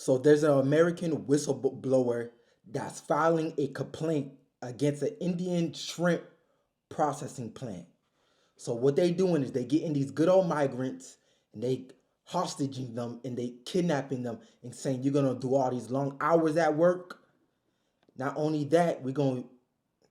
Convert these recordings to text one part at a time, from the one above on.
So there's an American whistleblower that's filing a complaint against an Indian shrimp processing plant. So what they doing is they getting these good old migrants and they hostaging them and they kidnapping them and saying you're gonna do all these long hours at work. Not only that, we're gonna,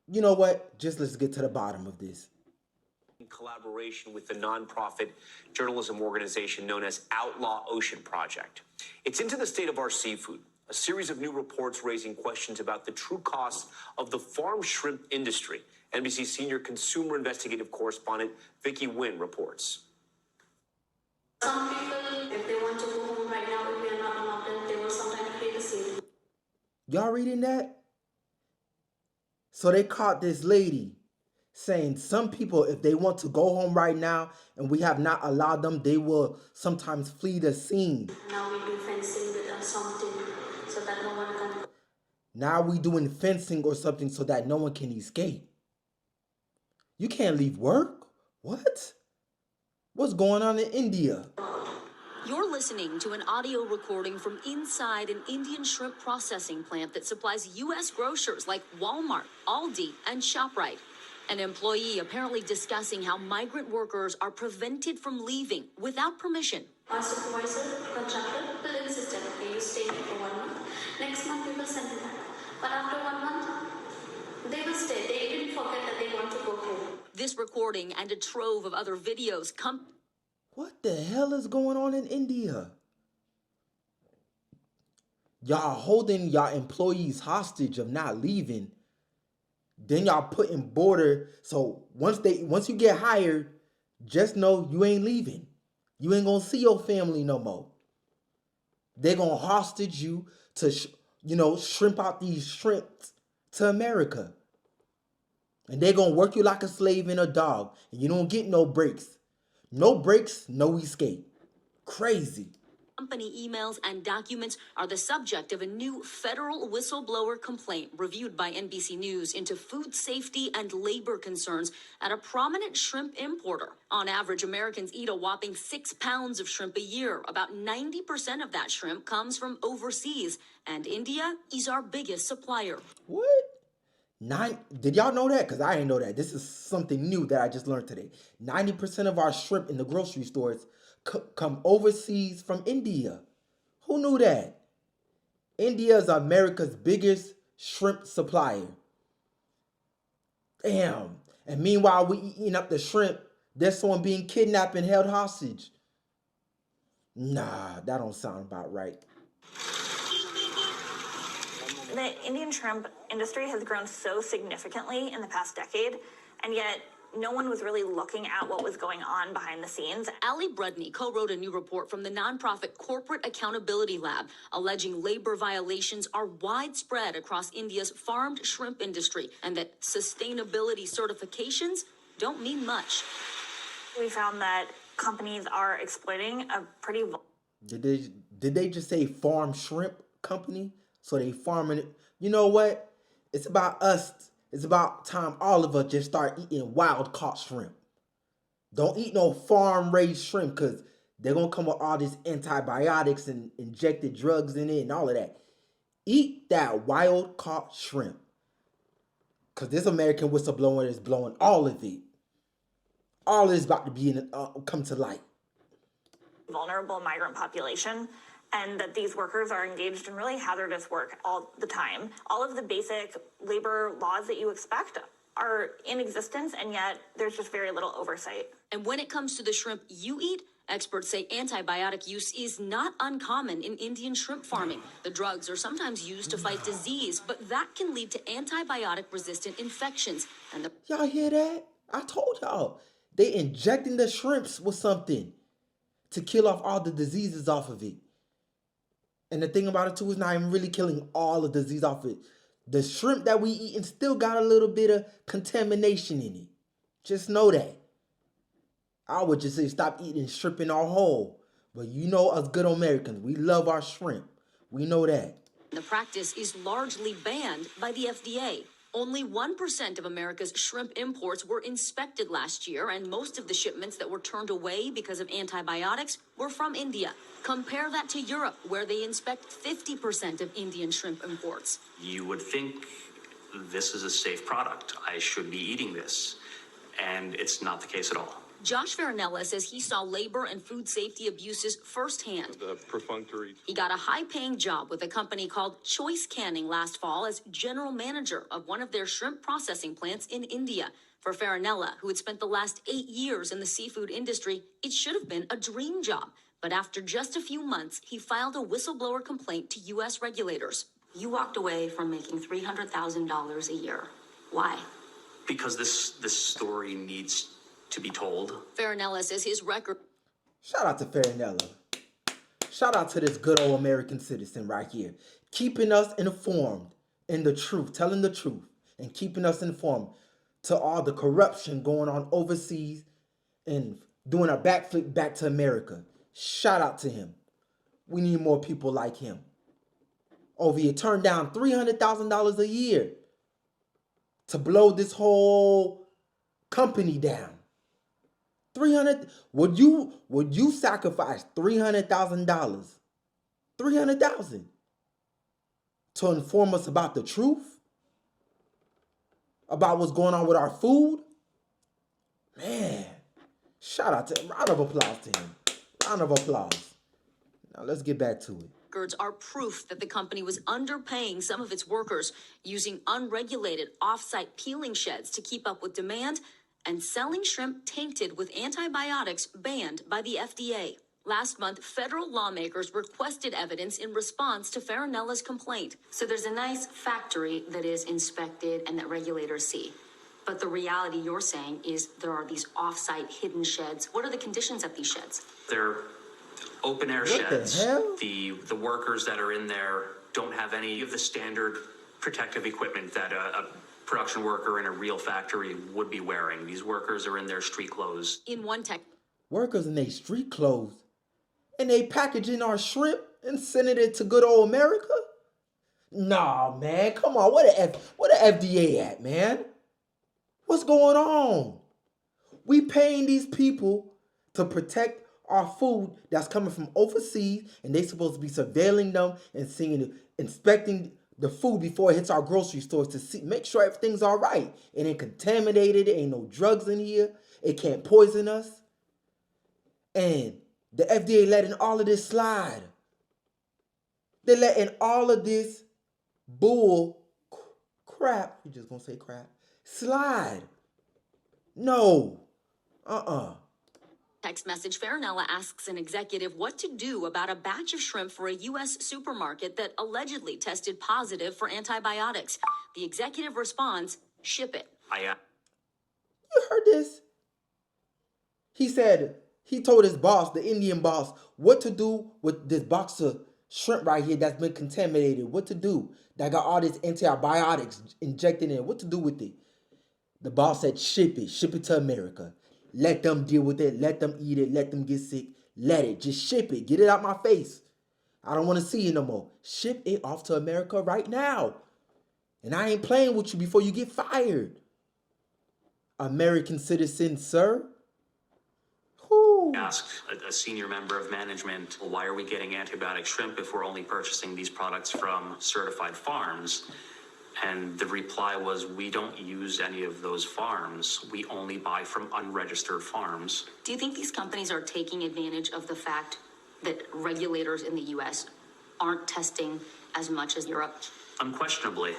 you know what? Just let's get to the bottom of this. In collaboration with the nonprofit journalism organization known as Outlaw Ocean Project. It's into the state of our seafood, a series of new reports raising questions about the true costs of the farm shrimp industry. NBC senior consumer investigative correspondent Vicky Nguyen reports. Some people, if they want to go home right now, if we are not allowed them, they will sometimes pay the same. Y'all reading that? So they caught this lady saying some people, if they want to go home right now and we have not allowed them, they will sometimes flee the scene. Now we do fencing with something so that no one can. Now we doing fencing or something so that no one can escape. You can't leave work? What? What's going on in India? You're listening to an audio recording from inside an Indian shrimp processing plant that supplies U.S. grocers like Walmart, Aldi, and ShopRite. An employee apparently discussing how migrant workers are prevented from leaving without permission. Our supervisor, contractor, will insist that, okay, you stay here for 1 month. Next month, we will send you back. But after 1 month, they will stay. They didn't forget that they want to go home. This recording and a trove of other videos come. What the hell is going on in India? Y'all holding y'all employees hostage of not leaving. Then y'all putting border. So once you get hired, just know you ain't leaving. You ain't gonna see your family no more. They're gonna hostage you to, shrimp out these shrimps to America. And they're gonna work you like a slave and a dog. And you don't get no breaks. No breaks, no escape. Crazy. Company emails and documents are the subject of a new federal whistleblower complaint reviewed by NBC News into food safety and labor concerns at a prominent shrimp importer. On average, Americans eat a whopping 6 pounds of shrimp a year. About 90% of that shrimp comes from overseas, and India is our biggest supplier. What? Did y'all know that? Because I didn't know that. This is something new that I just learned today. 90% of our shrimp in the grocery stores come overseas from India. Who knew that? India is America's biggest shrimp supplier. Damn. And meanwhile, we eating up the shrimp. There's someone being kidnapped and held hostage. Nah, that don't sound about right. The Indian shrimp industry has grown so significantly in the past decade, and yet no one was really looking at what was going on behind the scenes. Ali Brudney co-wrote a new report from the nonprofit Corporate Accountability Lab, alleging labor violations are widespread across India's farmed shrimp industry, and that sustainability certifications don't mean much. We found that companies are exploiting a pretty... Did they just say farm shrimp company? So they farming it. You know what? It's about us. It's about time all of us just start eating wild caught shrimp. Don't eat no farm raised shrimp because they're going to come with all these antibiotics and injected drugs in it and all of that. Eat that wild caught shrimp. Because this American whistleblower is blowing all of it. All is about to be come to light. Vulnerable migrant population, and that these workers are engaged in really hazardous work all the time. All of the basic labor laws that you expect are in existence, and yet there's just very little oversight. And when it comes to the shrimp you eat, experts say antibiotic use is not uncommon in Indian shrimp farming. The drugs are sometimes used to fight disease, but that can lead to antibiotic-resistant infections. And y'all hear that? I told y'all. They injecting the shrimps with something to kill off all the diseases off of it. And the thing about it too is not even really killing all the disease off it. The shrimp that we eating still got a little bit of contamination in it. Just know that. I would just say stop eating shrimp in our whole. But you know us good Americans, we love our shrimp. We know that. the practice is largely banned by the FDA. Only 1% of America's shrimp imports were inspected last year, and most of the shipments that were turned away because of antibiotics were from India. Compare that to Europe, where they inspect 50% of Indian shrimp imports. You would think this is a safe product. I should be eating this. And it's not the case at all. Josh Farinella says he saw labor and food safety abuses firsthand. The perfunctory. He got a high-paying job with a company called Choice Canning last fall as general manager of one of their shrimp processing plants in India. For Farinella, who had spent the last 8 years in the seafood industry, it should have been a dream job. But after just a few months, he filed a whistleblower complaint to U.S. regulators. You walked away from making $300,000 a year. Why? Because this story needs to be told. Farinella says his record... Shout out to Farinella. Shout out to this good old American citizen right here. Keeping us informed in the truth, telling the truth, and keeping us informed to all the corruption going on overseas and doing a backflip back to America. Shout out to him. We need more people like him. Over here, turned down $300,000 a year to blow this whole company down. 300. Would you sacrifice $300,000? 300,000 to inform us about the truth? About what's going on with our food? Man, shout out to him. Round of applause to him. Round of applause. Now let's get back to it. Records are proof that the company was underpaying some of its workers, using unregulated off-site peeling sheds to keep up with demand, and selling shrimp tainted with antibiotics banned by the FDA. Last month, federal lawmakers requested evidence in response to Farinella's complaint. So there's a nice factory that is inspected and that regulators see. But the reality you're saying is there are these off-site hidden sheds. What are the conditions at these sheds? They're open air What sheds. the hell? The workers that are in there don't have any of the standard protective equipment that a production worker in a real factory would be wearing. These workers are in their street clothes. In one tech... Workers in their street clothes. And they packaging our shrimp and sending it to good old America? Nah, man, come on. Where the FDA at, man? What's going on? We paying these people to protect our food that's coming from overseas, and they supposed to be surveilling them and inspecting the food before it hits our grocery stores to see, make sure everything's all right. It ain't contaminated. There ain't no drugs in here. It can't poison us. And the FDA letting all of this slide. They're letting all of this crap, you just gonna say crap, slide. No. Text message, Farinella asks an executive what to do about a batch of shrimp for a U.S. supermarket that allegedly tested positive for antibiotics. The executive responds, ship it. You heard this? He said, he told his boss, the Indian boss, what to do with this box of shrimp right here that's been contaminated. What to do? That got all these antibiotics injected in it. What to do with it? The boss said, ship it to America. Let them deal with it. Let them eat it. Let them get sick. Let it. Just ship it. Get it out my face. I don't want to see it no more. Ship it off to America right now. And I ain't playing with you before you get fired. American citizen, sir. Whew. Asked a senior member of management, well, why are we getting antibiotic shrimp if we're only purchasing these products from certified farms? And the reply was, we don't use any of those farms. We only buy from unregistered farms. Do you think these companies are taking advantage of the fact that regulators in the U.S. aren't testing as much as Europe? Unquestionably.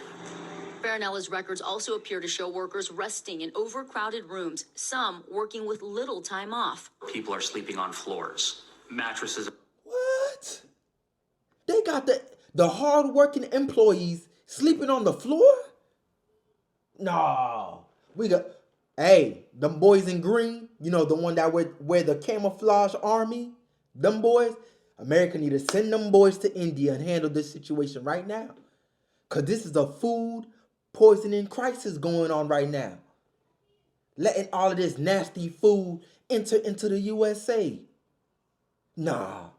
Farinella's records also appear to show workers resting in overcrowded rooms, some working with little time off. People are sleeping on floors. Mattresses. What? They got the hard-working employees sleeping on the floor? No. Hey, them boys in green, you know, the one that wear the camouflage army, them boys, America need to send them boys to India and handle this situation right now. Because this is a food poisoning crisis going on right now. Letting all of this nasty food enter into the USA. Nah.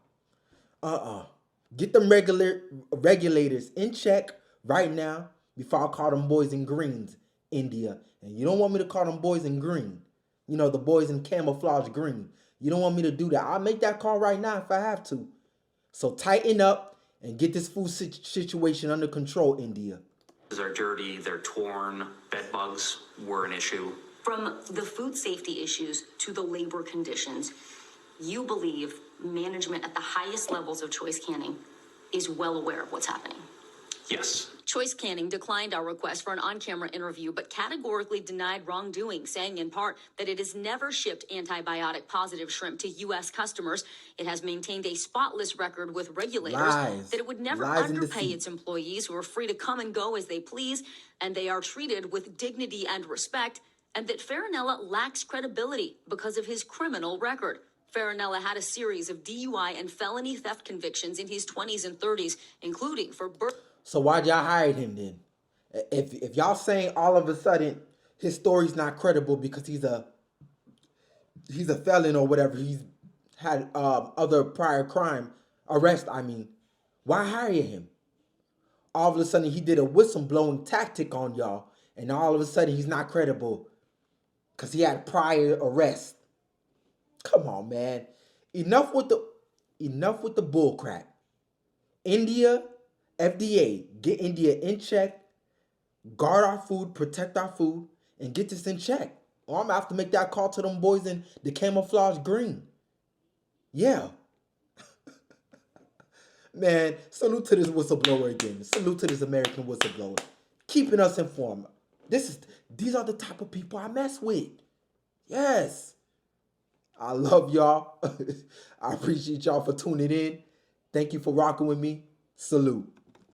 Get them regulators in check right now. before I call them boys in greens, India. And you don't want me to call them boys in green. You know, the boys in camouflage green. You don't want me to do that. I'll make that call right now if I have to. So tighten up and get this food situation under control, India. Are dirty, they're torn, bed bugs were an issue. From the food safety issues to the labor conditions, you believe management at the highest levels of Choice Canning is well aware of what's happening. Yes. Choice Canning declined our request for an on-camera interview, but categorically denied wrongdoing, saying in part that it has never shipped antibiotic-positive shrimp to U.S. customers. It has maintained a spotless record with regulators, Lies. that it would never Lies and underpay deceit. its employees who are free to come and go as they please, and they are treated with dignity and respect, and that Farinella lacks credibility because of his criminal record. Farinella had a series of DUI and felony theft convictions in his 20s and 30s, including for So why'd y'all hire him then? If y'all saying all of a sudden his story's not credible because he's a felon or whatever, he's had other prior crime arrest, why hire him? All of a sudden he did a whistleblowing tactic on y'all, and all of a sudden he's not credible because he had prior arrest. Come on, man. Enough with the bull crap. India, FDA, get India in check, guard our food, protect our food, and get this in check. Or I'm gonna have to make that call to them boys in the camouflage green. Yeah. Man, salute to this whistleblower again. Salute to this American whistleblower. Keeping us informed. These are the type of people I mess with. Yes. I love y'all. I appreciate y'all for tuning in. Thank you for rocking with me. Salute.